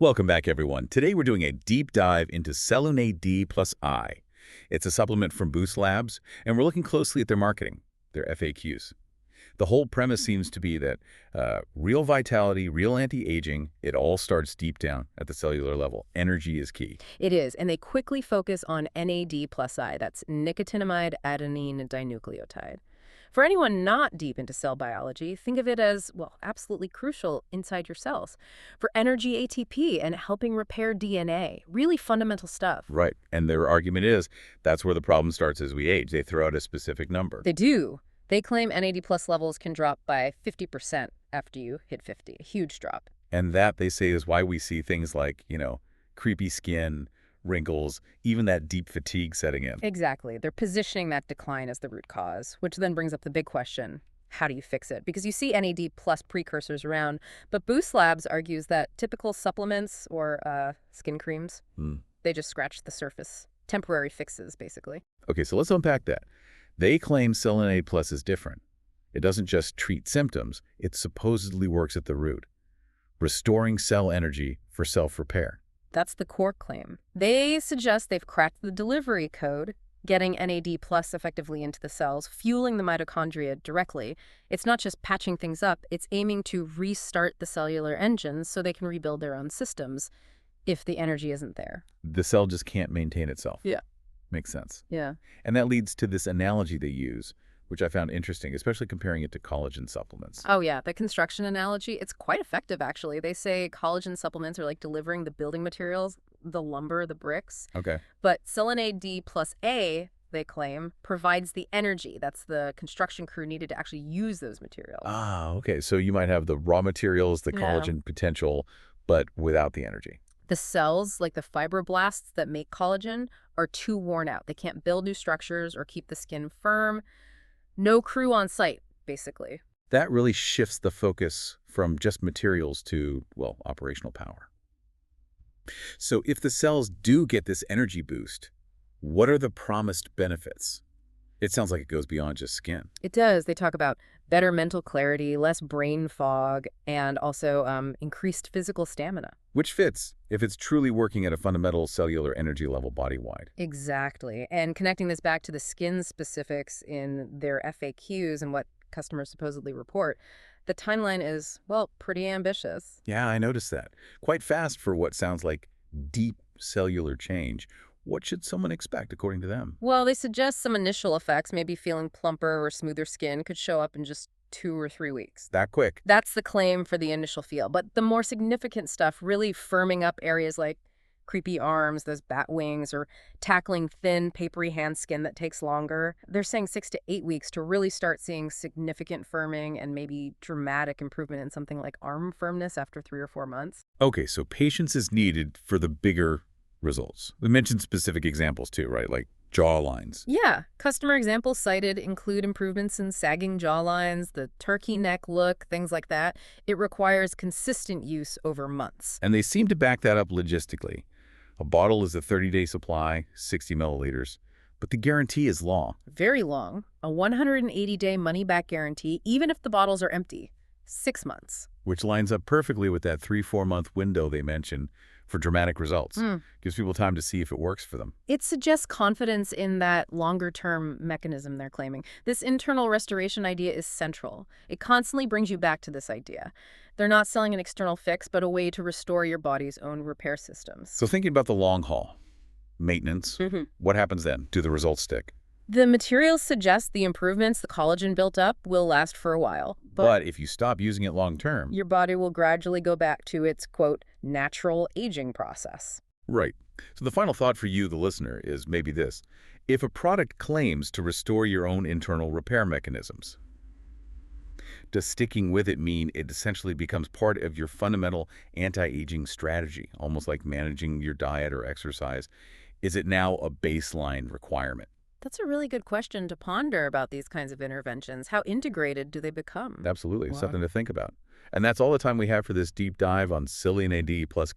Welcome back, everyone. Today we're doing a deep dive into Selenade D plus I. It's a supplement from Boost Labs, and we're looking closely at their marketing, their FAQs. The whole premise seems to be that real vitality, real anti-aging, it all starts deep down at the cellular level. Energy is key. It is, and they quickly focus on NAD plus I, that's nicotinamide adenine dinucleotide. For anyone not deep into cell biology, think of it as, well, absolutely crucial inside your cells. For energy ATP and helping repair DNA, really fundamental stuff. Right, and their argument is that's where the problem starts as we age. They throw out a specific number. They do. They claim NAD plus levels can drop by 50% after you hit 50, a huge drop. And that, they say, is why we see things like, creepy skin, wrinkles, even that deep fatigue setting in. Exactly. They're positioning that decline as the root cause, which then brings up the big question. How do you fix it? Because you see NAD plus precursors around, but Boost Labs argues that typical supplements or skin creams, they just scratch the surface. Temporary fixes, basically. Okay, so let's unpack that. They claim Selenade Plus is different. It doesn't just treat symptoms, it supposedly works at the root, restoring cell energy for self-repair. That's the core claim. They suggest they've cracked the delivery code, getting NAD plus effectively into the cells, fueling the mitochondria directly. It's not just patching things up, it's aiming to restart the cellular engines so they can rebuild their own systems if the energy isn't there. The cell just can't maintain itself. Yeah. Makes sense. Yeah. And that leads to this analogy they use, which I found interesting, especially comparing it to collagen supplements. Oh, yeah. The construction analogy, it's quite effective, actually. They say collagen supplements are like delivering the building materials, the lumber, the bricks. Okay. But Selenade D plus A, they claim, provides the energy. That's the construction crew needed to actually use those materials. Ah, okay. So you might have the raw materials, the collagen potential, but without the energy. The cells, like the fibroblasts that make collagen, are too worn out. They can't build new structures or keep the skin firm. No crew on site, basically. That really shifts the focus from just materials to, well, operational power. So if the cells do get this energy boost, what are the promised benefits? It sounds like it goes beyond just skin. It does. They talk about better mental clarity, less brain fog, and also increased physical stamina. Which fits if it's truly working at a fundamental cellular energy level body-wide. Exactly. And connecting this back to the skin specifics in their FAQs and what customers supposedly report, the timeline is, well, pretty ambitious. Yeah, I noticed that. Quite fast for what sounds like deep cellular change. What should someone expect, according to them? Well, they suggest some initial effects, maybe feeling plumper or smoother skin, could show up in just 2 or 3 weeks. That quick? That's the claim for the initial feel. But the more significant stuff, really firming up areas like creepy arms, those bat wings, or tackling thin, papery hand skin that takes longer. They're saying 6 to 8 weeks to really start seeing significant firming and maybe dramatic improvement in something like arm firmness after 3 or 4 months. Okay, so patience is needed for the bigger results. We mentioned specific examples too, right? Like jaw lines. Yeah. Customer examples cited include improvements in sagging jawlines, the turkey neck look, things like that. It requires consistent use over months. And they seem to back that up logistically. A bottle is a 30-day supply, 60 milliliters, but the guarantee is long. Very long. A 180-day money-back guarantee, even if the bottles are empty. 6 months. Which lines up perfectly with that 3-4 month window they mentioned for dramatic results. Gives people time to see if it works for them. It suggests confidence in that longer-term mechanism they're claiming. This internal restoration idea is central. It constantly brings you back to this idea. They're not selling an external fix, but a way to restore your body's own repair systems. So thinking about the long haul, maintenance, what happens then? Do the results stick? The materials suggest the improvements the collagen built up will last for a while. But if you stop using it long term, your body will gradually go back to its, quote, natural aging process. Right. So the final thought for you, the listener, is maybe this. If a product claims to restore your own internal repair mechanisms, does sticking with it mean it essentially becomes part of your fundamental anti-aging strategy, almost like managing your diet or exercise? Is it now a baseline requirement? That's a really good question to ponder about these kinds of interventions. How integrated do they become? Absolutely. Something to think about. And that's all the time we have for this deep dive on Selenade D plus